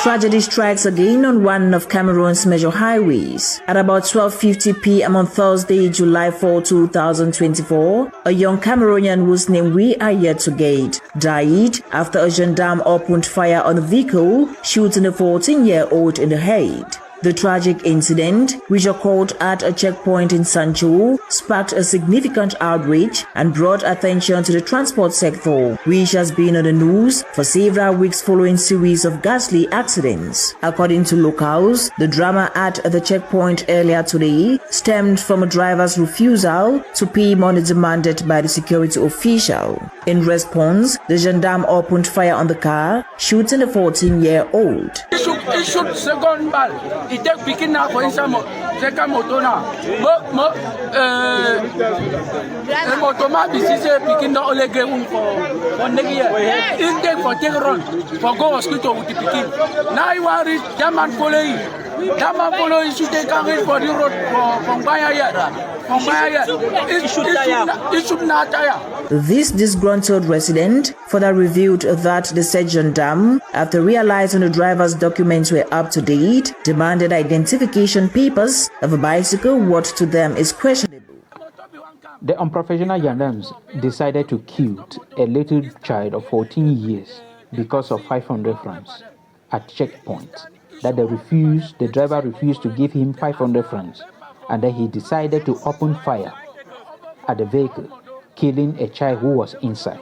Tragedy strikes again on one of Cameroon's major highways. At about 12:50 p.m. on Thursday, July 4, 2024, a young Cameroonian whose name we are yet to get died after a gendarme opened fire on a vehicle, shooting a 14-year-old in the head. The tragic incident, which occurred at a checkpoint in Santchou, sparked a significant outrage and brought attention to the transport sector, which has been on the news for several weeks following series of ghastly accidents. According to locals, the drama at the checkpoint earlier today stemmed from a driver's refusal to pay money demanded by the security official. In response, the gendarme opened fire on the car, shooting the 14-year-old. He shoot second ball. He take picking now for inside second motor now. The motor man be say picking now only get one for next year. He take for take run for go hospital with the picking. Now he want reach that man follow him. That man follow him should take carry for the road from Bayaya. From Bayaya. He should not tire. This disgruntled resident further revealed that the said gendarme, after realizing the driver's documents were up to date, demanded identification papers of a bicycle. What to them is questionable. The unprofessional gendarmes decided to kill a little child of 14 years because of 500 francs at checkpoint. That the driver refused to give him 500 francs, and then he decided to open fire at the vehicle, killing a child who was inside.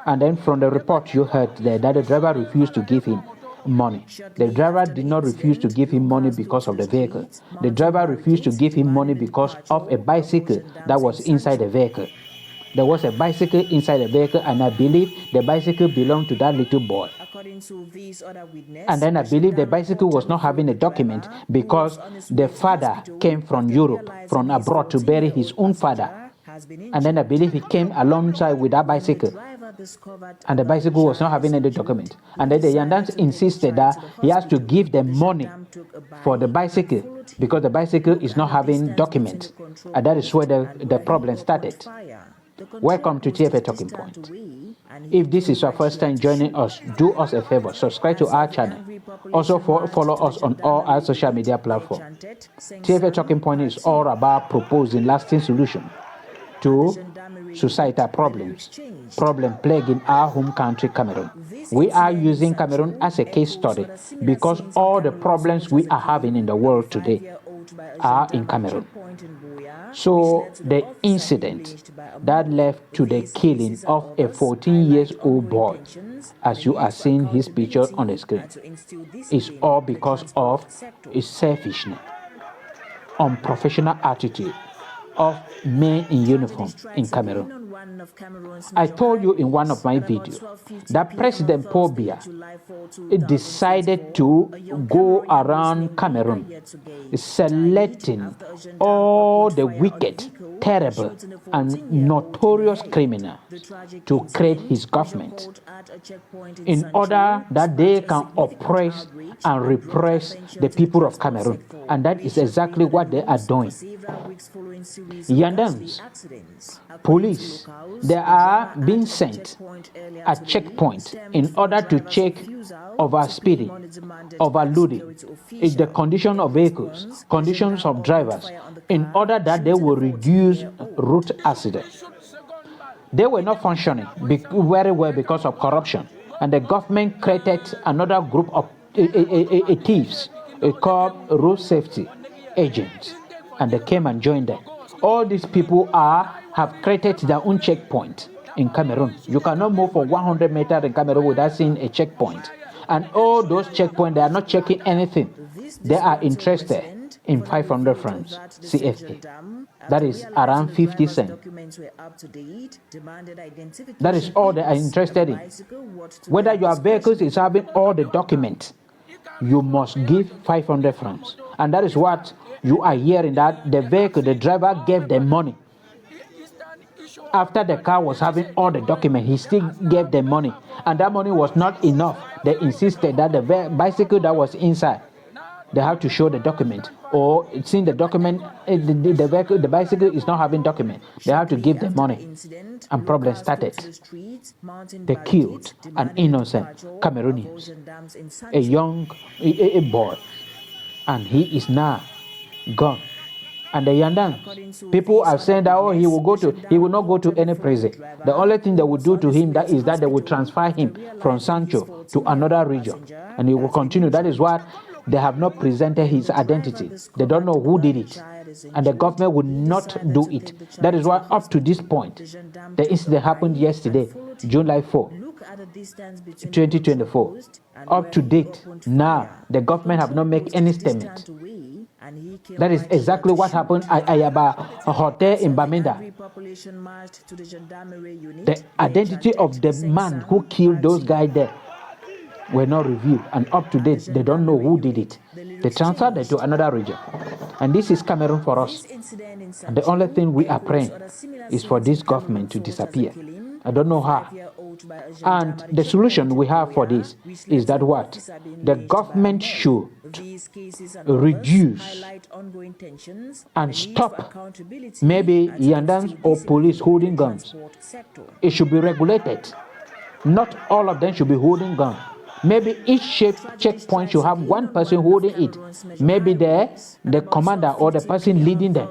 And then from the report you heard there that the driver refused to give him money. The driver did not refuse to give him money because of the vehicle. The driver refused to give him money because of a bicycle that was inside the vehicle. There was a bicycle inside the vehicle, and I believe the bicycle belonged to that little boy. And then I believe the bicycle was not having a document because the father came from Europe, from abroad, to bury his own father. And then I believe he came alongside with that bicycle. And the bicycle was not having any document. And then the gendarmes insisted that he has to give them money for the bicycle because the bicycle is not having document. And that is where the problem started. Welcome to TFA Talking Point. If this is your first time joining us, do us a favor, subscribe to our channel. Also follow us on all our social media platforms. TFA Talking Point is all about proposing lasting solutions to societal problems plaguing our home country, Cameroon. We are using Cameroon as a case study because all the problems we are having in the world today are in Cameroon. So the incident that led to the killing of a 14-year-old boy, as you are seeing his picture on the screen, is all because of his selfishness, unprofessional attitude of men in uniform in Cameroon. I told you in one of my videos that President Paul Biya decided to go around Cameroon selecting all the wicked, terrible, and notorious criminals to create his government in order that they can oppress and repress the people of Cameroon. And that is exactly what they are doing. Gendarmes, police, they are being sent at checkpoint in order to check overspeeding, overloading, the condition of vehicles, conditions of drivers, in order that they will reduce road accidents. They were not functioning very well because of corruption, and the government created another group of thieves called road safety agents, and they came and joined them. All these people have created their own checkpoint in Cameroon. You cannot move for 100 meters in Cameroon without seeing a checkpoint. And all those checkpoints, they are not checking anything. They are interested in 500 francs CFA. That is around 50 cents. That is all they are interested in. Whether your vehicle is having all the documents, you must give 500 francs. And that is what you are hearing, that the vehicle, the driver gave them money. After the car was having all the documents, he still gave them money. And that money was not enough. They insisted that the bicycle that was inside they have to show the document, or seeing the document, the bicycle is not having document, they have to give them money, and problem started. They killed an innocent Cameroonian, a young a boy, and he is now gone. And the Yandans, people are saying that he will not go to any prison. The only thing they will do to him is that they will transfer him from Santchou to another region, and he will continue. That is why they have not presented his identity. They don't know who did it, and the government would not do it. That is why up to this point, the incident happened yesterday, July 4, 2024. Up to date, now the government have not made any statement. That is exactly what happened at Ayaba Hotel in Bamenda. The identity of the man who killed those guys there were not reviewed, and up to date, they don't know who did it. They transferred it to another region. And this is Cameroon for us. And the only thing we are praying is for this government to disappear. I don't know how. And the solution we have for this is that what? The government should reduce and stop maybe Yandans or police holding guns. It should be regulated. Not all of them should be holding guns. Maybe each checkpoint should have one person holding it. Maybe the commander or the person leading them,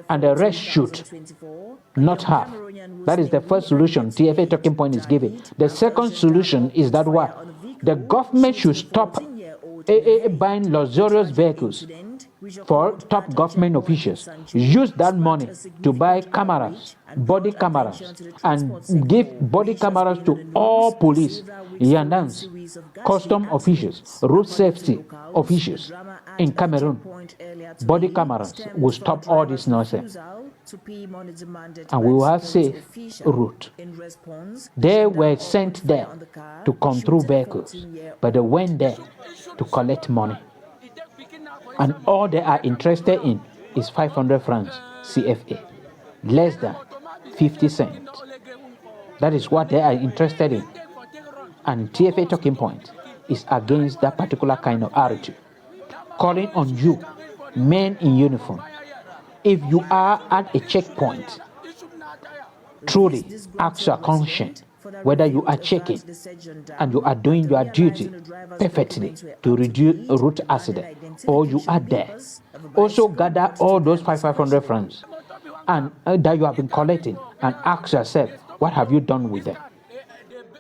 and the rest should not have. That is the first solution TFA talking point is giving. The second solution is that what? The government should stop buying luxurious vehicles for top government officials. Use that money to buy cameras, body cameras, and give body cameras to all police, Yandans, custom officials, road safety officials in Cameroon. Body cameras will stop all this nonsense, and we will have safe route. They were sent there to control vehicles, but they went there to collect money. And all they are interested in is 500 francs CFA, less than 50 cents. That is what they are interested in. And TFA talking point is against that particular kind of attitude. Calling on you, men in uniform, if you are at a checkpoint, truly ask your conscience whether you are checking and you are doing your duty perfectly to reduce route accident, or you are there. Also gather all those 500 francs and that you have been collecting and ask yourself, what have you done with them?